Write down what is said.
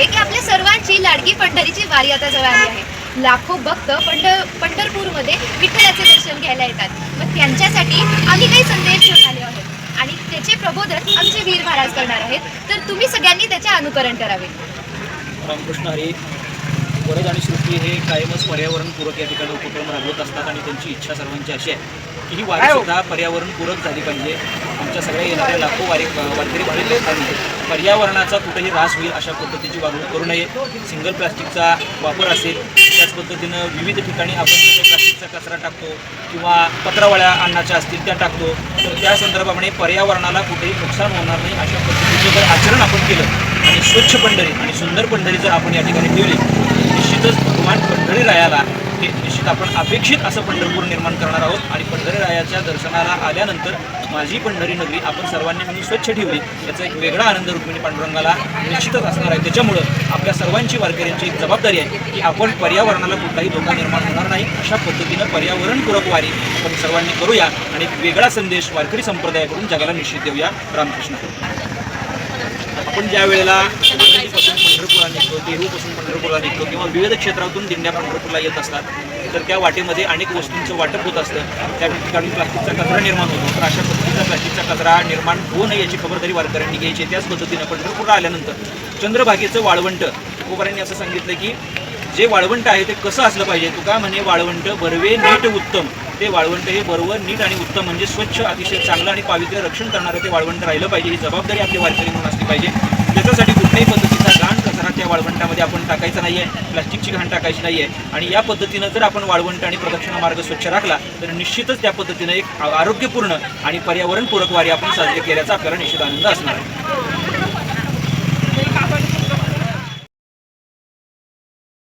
आहे की आपल्या सर्वांची लाडकी पंढरीची वारी आता जवळ आली आहे। लाखो भक्त पंढरपूरमध्ये विठ्ठलाचे दर्शन घ्यायला येतात। मग त्यांच्यासाठी आम्ही काही संदेश घेऊन आले आहोत आणि त्याचे प्रबोधन आमचे वीर महाराज करणार आहेत, तर तुम्ही सगळ्यांनी त्याचे अनुकरण करावे। रामकृष्ण हरी। वरद आणि सृष्टी हे कायमच पर्यावरणपूरक या ठिकाणी उपक्रम राबवत असतात आणि त्यांची इच्छा सर्वांची अशी आहे की ही वारी सुद्धा पर्यावरणपूरक झाली पाहिजे। आमच्या सगळ्या येणाऱ्या लाखो वारकरी भाविक लोकांनी पर्यावरणाचा कुठेही ऱ्हास होईल अशा पद्धतीची वागणूक करू नये। सिंगल प्लास्टिकचा वापर असेल, त्याच पद्धतीनं विविध ठिकाणी आपण जसे प्लास्टिकचा कचरा टाकतो किंवा पत्रावळ्या अन्नाच्या असतील त्या टाकतो, तर त्या संदर्भाने पर्यावरणाला कुठेही नुकसान होणार नाही अशा पद्धतीचं जर आचरण आपण केलं आणि स्वच्छ पंढरी आणि सुंदर पंढरी जर आपण या ठिकाणी ठेवली, निश्चितच भगवान पंढरीरायाला हे निश्चित आपण अपेक्षित असं पंढरपूर निर्माण करणार आहोत। आणि पंढरीरायाच्या दर्शनाला आल्यानंतर माझी पंढरी नगरी आपण सर्वांनी मिळून स्वच्छ ठेवली याचा एक वेगळा आनंद रुक्मिणी पांडुरंगाला निश्चितच असणार आहे। त्याच्यामुळं आपल्या सर्वांची वारकऱ्यांची एक जबाबदारी आहे की आपण पर्यावरणाला कुठलाही धोका निर्माण होणार नाही अशा पद्धतीनं पर्यावरणपूरक वारी आपण सर्वांनी करूया आणि एक वेगळा संदेश वारकरी संप्रदायाकडून जगाला निश्चित देऊया। रामकृष्ण। आपण ज्या वेळेला आळंदीपासून पंढरपूरला निघतो, देहूपासून पंढरपूरला निघतो किंवा विविध क्षेत्रातून दिंड्या पंढरपूरला येत असतात, तर त्या वाटेमध्ये अनेक वस्तूंचं वाटप होत असतं। त्या ठिकाणी प्लास्टिकचा कचरा निर्माण होतो, तर अशा पद्धतीचा प्लास्टिकचा कचरा निर्माण होऊ नये याची खबरदारी वारकऱ्यांनी घ्यायची। त्याच पद्धतीनं पंढरपूरला आल्यानंतर चंद्रभागेचं वाळवंट तुकोबारांनी असं सांगितलं की जे वाळवंट आहे ते कसं असलं पाहिजे। तुका म्हणे वाळवंट बरवे नीट उत्तम, ते वाळवंट हे बरोबर नीट आणि उत्तम म्हणजे स्वच्छ अतिशय चांगलं आणि पावित्र्य रक्षण करणारं ते वाळवंट राहिलं पाहिजे। ही जबाबदारी आपली वारकरी म्हणून असली पाहिजे। त्याच्यासाठी कुठल्याही पद्धतीचा घाण कचरा त्या वाळवंटामध्ये आपण टाकायचा नाही आहे, प्लास्टिकची घाण टाकायची नाही आहे। आणि या पद्धतीनं जर आपण वाळवंट आणि प्रदक्षिणा मार्ग स्वच्छ राखला तर निश्चितच त्या पद्धतीनं एक आरोग्यपूर्ण आणि पर्यावरणपूरक वारी आपण साजरी केल्याचा आपल्याला निश्चित आनंद असणार आहे।